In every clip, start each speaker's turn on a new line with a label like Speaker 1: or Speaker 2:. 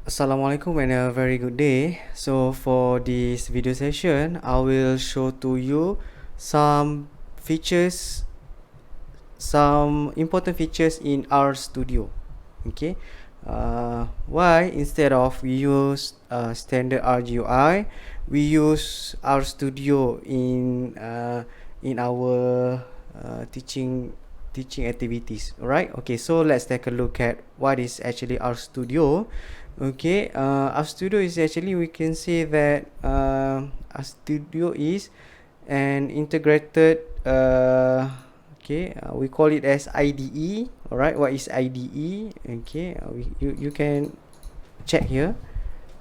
Speaker 1: Assalamualaikum and a very good day. So for this video session, I will show to you some features, some important features in RStudio. Okay, why instead of we use standard RGUI, we use RStudio in our teaching activities. Alright, okay, so let's take a look at what is actually RStudio. Okay, RStudio is actually, we can say that RStudio is an integrated we call it as IDE. Alright, what is IDE? Okay, you can check here.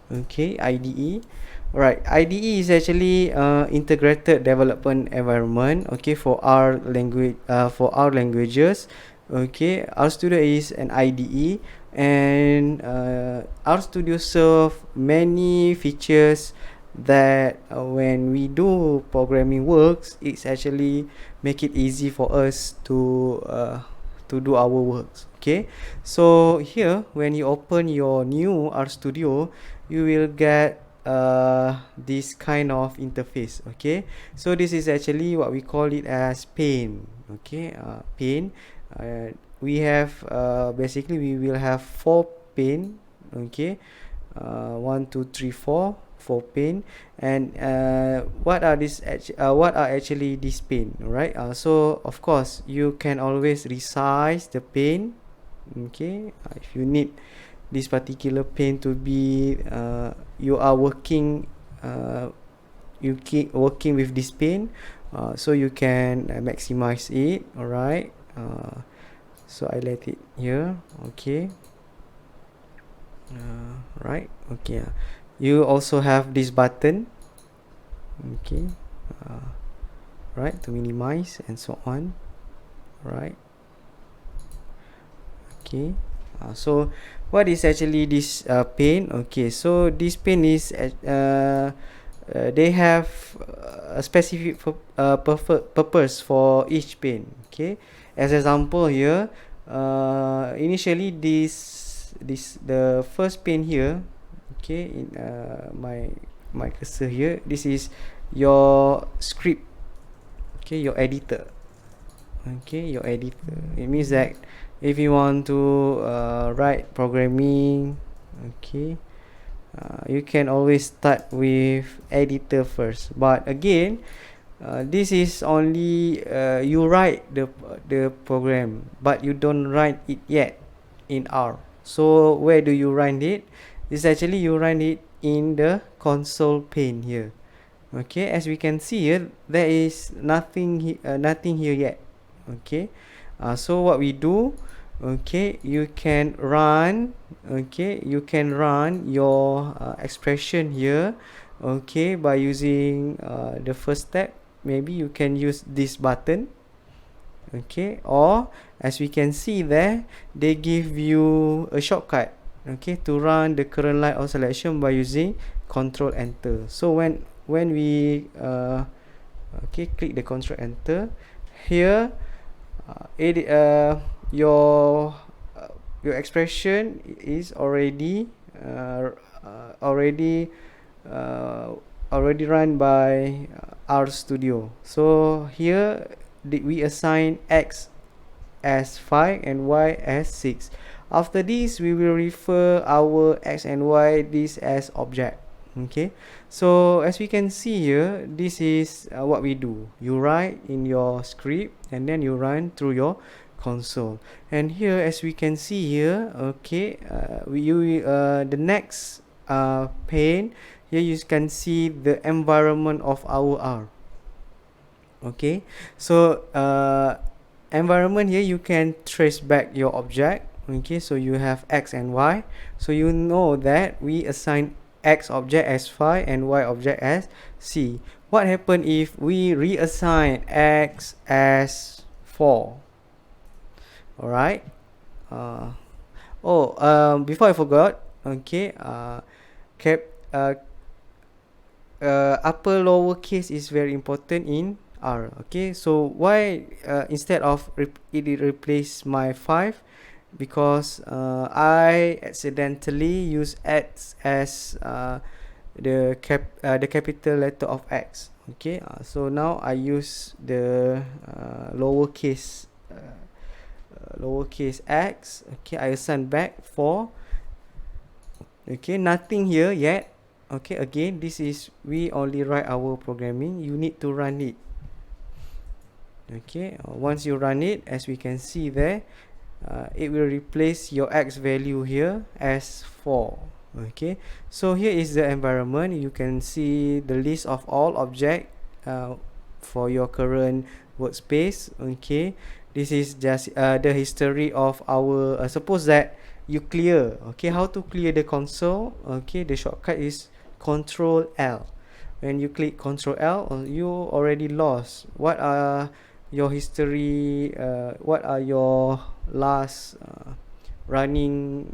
Speaker 1: Okay, IDE. Alright, IDE is actually integrated development environment. Okay, for our languages. Okay, RStudio is an IDE, and RStudio serve many features that when we do programming works, it's actually make it easy for us to do our works. Okay, so here when you open your new RStudio, you will get this kind of interface. Okay, so this is actually what we call it as pane. Okay, pane. We have basically we will have 4 pane. Okay, 1 2 3 4 pane, and what are actually this pane, right? So of course you can always resize the pane. Okay, if you need this particular pane to be you are working you keep working with this pane, so you can maximize it. Alright, so I let it here. Okay, right. Okay, you also have this button. Okay, right, to minimize and so on. Right. Okay, so what is actually this pane? Okay, so this pane is they have a specific purpose for each pane. Okay, as example here, initially the first pane here. Okay, in my cursor here, this is your script. Okay, your editor. Okay, your editor. It means that if you want to write programming, okay, you can always start with editor first. But again, this is only you write the program, but you don't write it yet in R. So where do you run it? It's actually you run it in the console pane here. Okay, as we can see here, there is nothing here yet. Okay, so what we do, okay, you can run your expression here, okay, by using the first step. Maybe you can use this button. Okay, or as we can see there, they give you a shortcut, okay, to run the current line of selection by using Control Enter. So when we okay, click the Control Enter here, your expression is already run by RStudio. So here we assign X as 5 and Y as 6. After this, we will refer our X and Y this as object. Okay, so as we can see here, this is what we do. You write in your script and then you run through your console. And here, as we can see here, okay, the next pane here, you can see the environment of our R. Okay, so environment here, you can trace back your object. Okay, so you have X and Y, so you know that we assign X object as 5 and Y object as C. What happen if we reassign X as 4? Alright, before I forgot, okay, upper lower case is very important in R. Okay, so why instead of it replace my 5, because I accidentally use X as the capital letter of X. Okay, so now I use the lowercase x. Okay, I assign back 4. Okay, nothing here yet. Okay, again, this is we only write our programming. You need to run it. Okay, once you run it, as we can see there, it will replace your x value here as 4. Okay, so here is the environment. You can see the list of all objects for your current workspace. Okay, this is just the history of our suppose that you clear. Okay, how to clear the console? Okay, the shortcut is Control L. When you click Control L, you already lost what are your history, what are your last running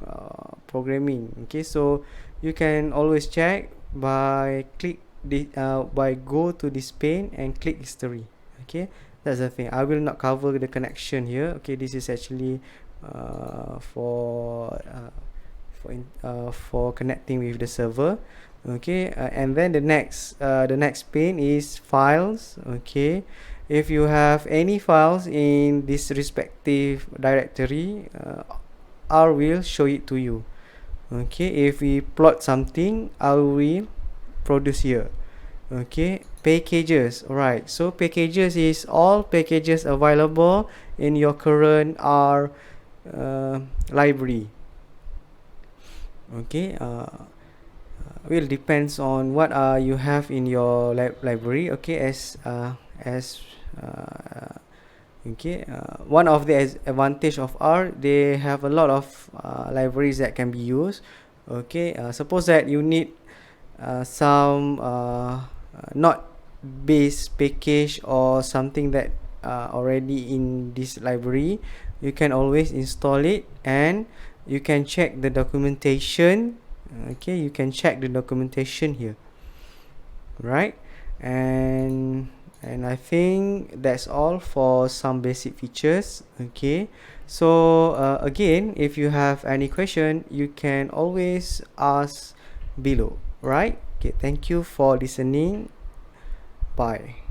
Speaker 1: programming. Okay, so you can always check by by go to this pane and click history. Okay, that's the thing. I will not cover the connection here. Okay, this is actually for connecting with the server. Okay, and then the next pane is files. Okay, if you have any files in this respective directory, R will show it to you. Okay, if we plot something, R will produce here. Okay, packages. Alright, so packages is all packages available in your current R library. Okay, will depends on what you have in your library. Okay, okay, one of the advantage of R, they have a lot of libraries that can be used. Okay, suppose that you need some not base package or something that already in this library, you can always install it and you can check the documentation. Okay, you can check the documentation here, right? And I think that's all for some basic features. Okay, so again, if you have any question, you can always ask below, right? Okay, thank you for listening. Bye.